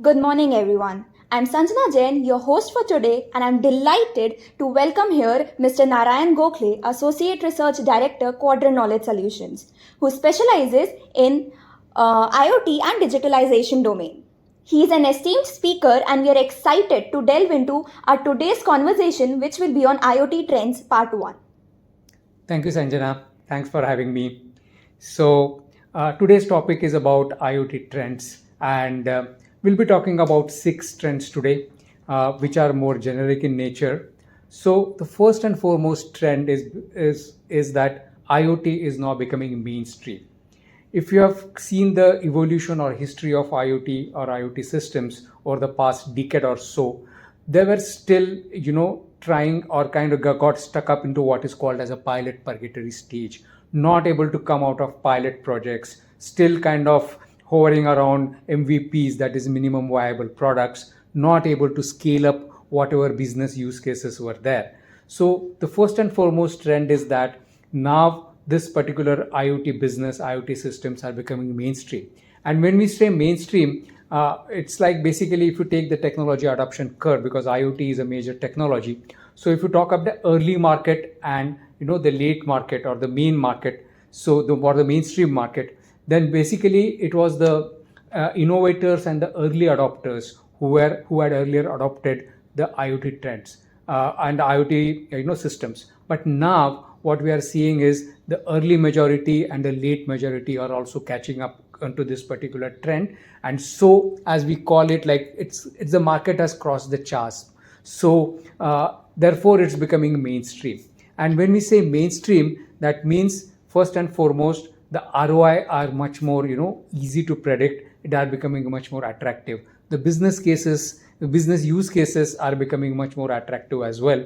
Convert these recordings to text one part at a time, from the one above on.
Good morning, everyone. I'm Sanjana Jain, your host for today, and I'm delighted to welcome here Mr. Narayan Gokhale, Associate Research Director, Quadrant Knowledge Solutions, who specializes in IoT and digitalization domain. He is an esteemed speaker, and we are excited to delve into our today's conversation, which will be on IoT trends, part 1. Thank you, Sanjana. Thanks for having me. Today's topic is about IoT trends, and we'll be talking about 6 trends today, which are more generic in nature. So, the first and foremost trend is that IoT is now becoming mainstream. If you have seen the evolution or history of IoT or IoT systems over the past decade or so, they were still, trying or kind of got stuck up into what is called as a pilot purgatory stage, not able to come out of pilot projects, still kind of hovering around MVPs, that is minimum viable products, not able to scale up whatever business use cases were there. So the first and foremost trend is that now this particular IoT business, IoT systems are becoming mainstream. And when we say mainstream, it's like basically if you take the technology adoption curve, because IoT is a major technology. So if you talk about the early market and the late market or the main market, so the mainstream market, then basically it was the innovators and the early adopters who had earlier adopted the IoT trends and IoT systems. But now what we are seeing is the early majority and the late majority are also catching up onto this particular trend, and so as we call it, like it's the market has crossed the chasm. So therefore it's becoming mainstream. And when we say mainstream, that means first and foremost the ROI are much more easy to predict. It are becoming much more attractive. The business use cases are becoming much more attractive as well.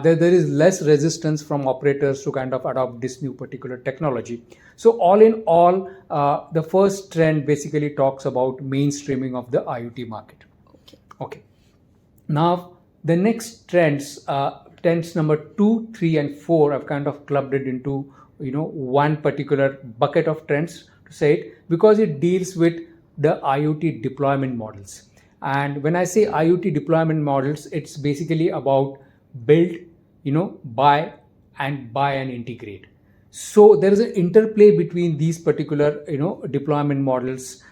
There is less resistance from operators to kind of adopt this new particular technology. So all in all, the first trend basically talks about mainstreaming of the IoT market. Okay. Now the next trends number 2, 3, and 4, I've kind of clubbed it into one particular bucket of trends, to say it, because it deals with the IoT deployment models. And when I say IoT deployment models, it's basically about build, buy and integrate. So there is an interplay between these particular deployment models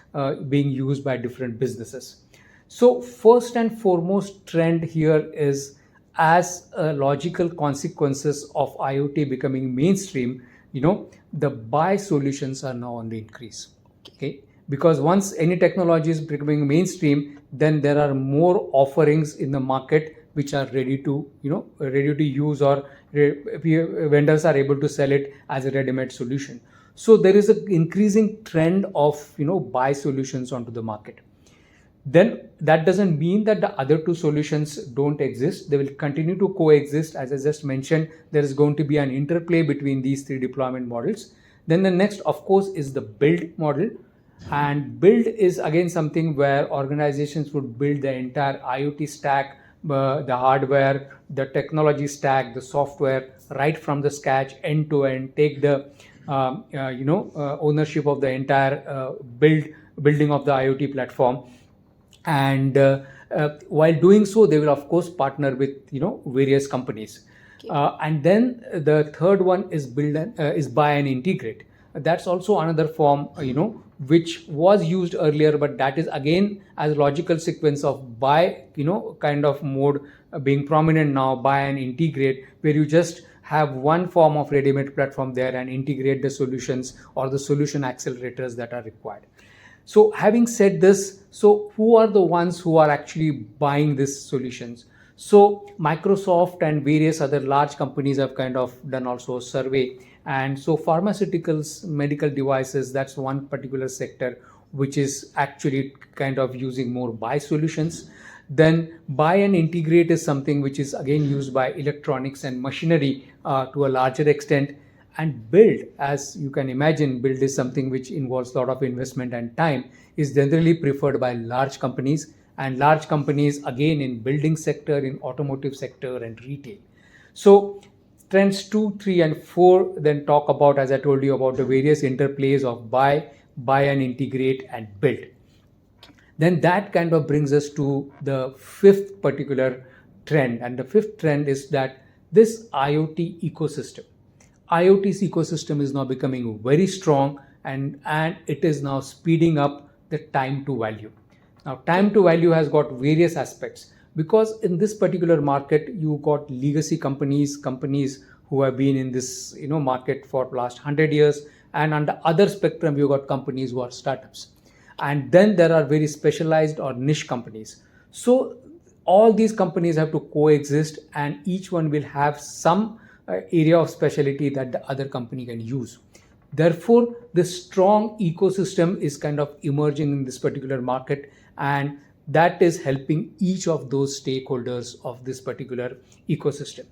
being used by different businesses. So first and foremost trend here is, as a logical consequences of IoT becoming mainstream, the buy solutions are now on the increase. Okay, because once any technology is becoming mainstream, then there are more offerings in the market which are ready to use, or vendors are able to sell it as a ready-made solution. So there is an increasing trend of buy solutions onto the market. Then that doesn't mean that the other two solutions don't exist. They will continue to coexist. As I just mentioned, there is going to be an interplay between these 3 deployment models. Then the next, of course, is the build model. And build is again something where organizations would build the entire IoT stack, the hardware, the technology stack, the software, right from the scratch, end to end, take the ownership of the entire building of the IoT platform. And while doing so, they will of course partner with various companies. And then the third one is buy and integrate. That's also another form which was used earlier, but that is again as a logical sequence of buy kind of mode being prominent now. Buy and integrate, where you just have one form of ready-made platform there and integrate the solutions or the solution accelerators that are required. So having said this, so who are the ones who are actually buying these solutions? So Microsoft and various other large companies have kind of done also a survey. And so pharmaceuticals, medical devices, that's one particular sector which is actually kind of using more buy solutions. Then buy and integrate is something which is again used by electronics and machinery to a larger extent. And build, as you can imagine, build is something which involves a lot of investment and time, is generally preferred by large companies, and large companies again in building sector, in automotive sector and retail. So trends 2, 3 and 4 then talk about, as I told you, about the various interplays of buy and integrate and build. Then that kind of brings us to the fifth particular trend. And the fifth trend is that this IoT ecosystem. IoT's ecosystem is now becoming very strong, and it is now speeding up the time to value. Now, time to value has got various aspects, because in this particular market, you got legacy companies who have been in this market for last 100 years, and on the other spectrum, you got companies who are startups. And then there are very specialized or niche companies. So all these companies have to coexist, and each one will have some area of specialty that the other company can use. Therefore, this strong ecosystem is kind of emerging in this particular market, and that is helping each of those stakeholders of this particular ecosystem.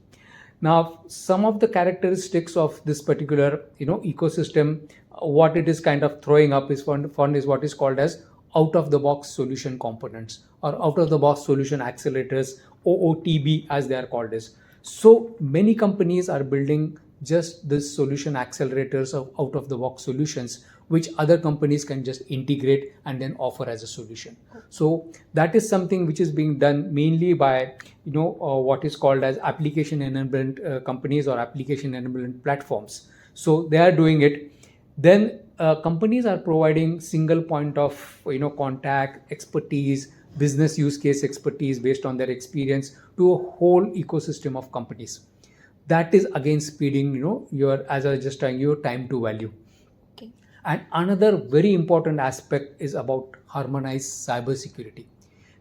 Now, some of the characteristics of this particular ecosystem, what it is kind of throwing up is one is what is called as out-of-the-box solution components, or out-of-the-box solution accelerators, OOTB as they are called as. So many companies are building just this solution accelerators of out-of-the-box solutions, which other companies can just integrate and then offer as a solution. So that is something which is being done mainly by what is called as application enablement companies or application enablement platforms. So they are doing it. Then companies are providing single point of contact, expertise, business use case expertise based on their experience to a whole ecosystem of companies. That is again speeding your, as I was just telling you, time to value. Okay. And another very important aspect is about harmonized cybersecurity,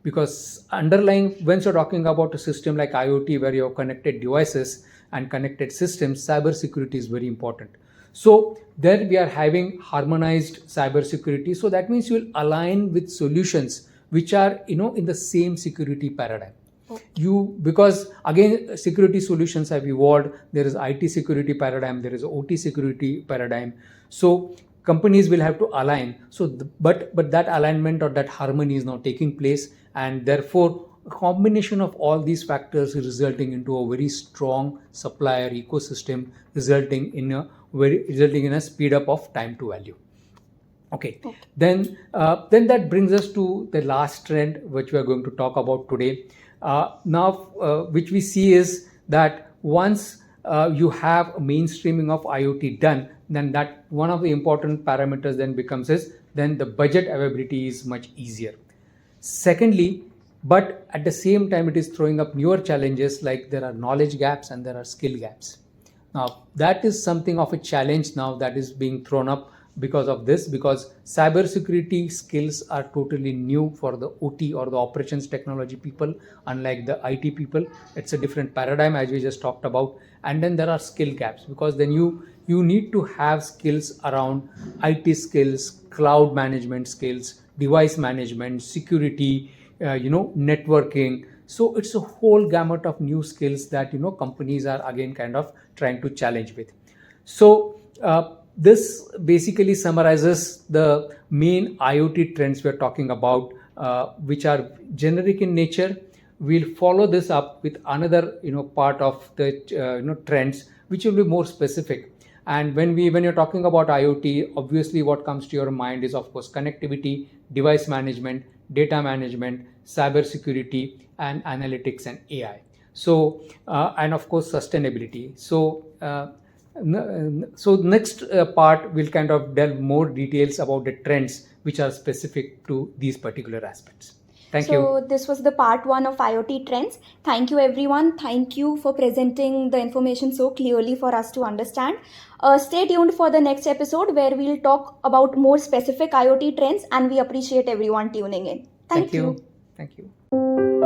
because underlying, when you're talking about a system like IoT where you have connected devices and connected systems, cybersecurity is very important. So there we are having harmonized cybersecurity. So that means you will align with solutions which are in the same security paradigm. Because again, security solutions have evolved. There is IT security paradigm, there is OT security paradigm. So companies will have to align. So but that alignment or that harmony is now taking place, and therefore a combination of all these factors is resulting into a very strong supplier ecosystem, resulting in a speed up of time to value. Okay. Then that brings us to the last trend which we are going to talk about today. Which we see is that once you have a mainstreaming of IoT done, then that one of the important parameters then becomes is then the budget availability is much easier. Secondly, but at the same time, it is throwing up newer challenges, like there are knowledge gaps and there are skill gaps. Now, that is something of a challenge now that is being thrown up because of this, because cybersecurity skills are totally new for the OT or the operations technology people, unlike the IT people. It's a different paradigm as we just talked about. And then there are skill gaps, because then you need to have skills around IT skills, cloud management skills, device management, security, networking. So it's a whole gamut of new skills that companies are again kind of trying to challenge with. So this basically summarizes the main IoT trends we're talking about, which are generic in nature. We'll follow this up with another part of the trends which will be more specific. And when you're talking about IoT, obviously what comes to your mind is of course connectivity, device management, data management, cybersecurity, and analytics and AI. So and of course sustainability. So next part will kind of delve more details about the trends which are specific to these particular aspects. Thank you. So this was the part 1 of IoT trends. Thank you everyone. Thank you for presenting the information so clearly for us to understand. Stay tuned for the next episode where we'll talk about more specific IoT trends, and we appreciate everyone tuning in. Thank you. Thank you.